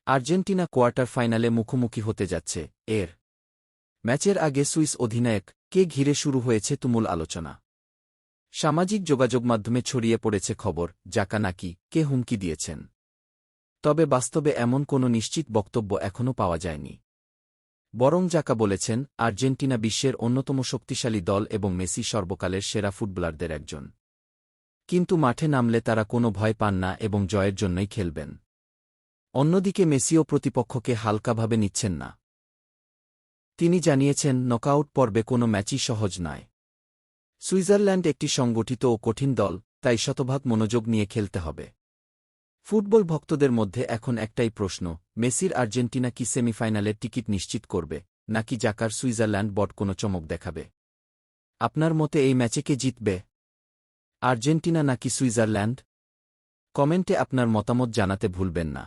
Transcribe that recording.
Argentina quarter ফাইনালে মুখোমুখি হতে যাচ্ছে। এর ম্যাচের আগে সুইস অধিনায়ক কে ঘিরে শুরু হয়েছে তুমুল আলোচনা। সামাজিক যোগাযোগমাধ্যমে ছড়িয়ে পড়েছে খবর জাকা নাকি কে হুমকি দিয়েছেন। তবে বাস্তবে এমন কোনো নিশ্চিত বক্তব্য এখনও পাওয়া যায়নি। বরং জাকা বলেছেন, আর্জেন্টিনা বিশ্বের অন্যতম শক্তিশালী দল এবং মেসি সর্বকালের সেরা ফুটবলারদের একজন। কিন্তু মাঠে নামলে তারা কোনো ভয় পান না এবং জয়ের জন্যই খেলবেন। অন্যদিকে মেসিও প্রতিপক্ষকে হালকাভাবে নিচ্ছেন না। তিনি জানিয়েছেন, নকআউট পর্বে কোনো ম্যাচই সহজ নয়। সুইজারল্যান্ড একটি সংগঠিত ও কঠিন দল, তাই শতভাগ মনোযোগ নিয়ে খেলতে হবে। ফুটবল ভক্তদের মধ্যে এখন একটাই প্রশ্ন, মেসির আর্জেন্টিনা কি সেমিফাইনালের টিকিট নিশ্চিত করবে, নাকি জাকার সুইজারল্যান্ড বড় কোনো চমক দেখাবে? আপনার মতে এই ম্যাচে কে জিতবে, আর্জেন্টিনা নাকি সুইজারল্যান্ড? কমেন্টে আপনার মতামত জানাতে ভুলবেন না।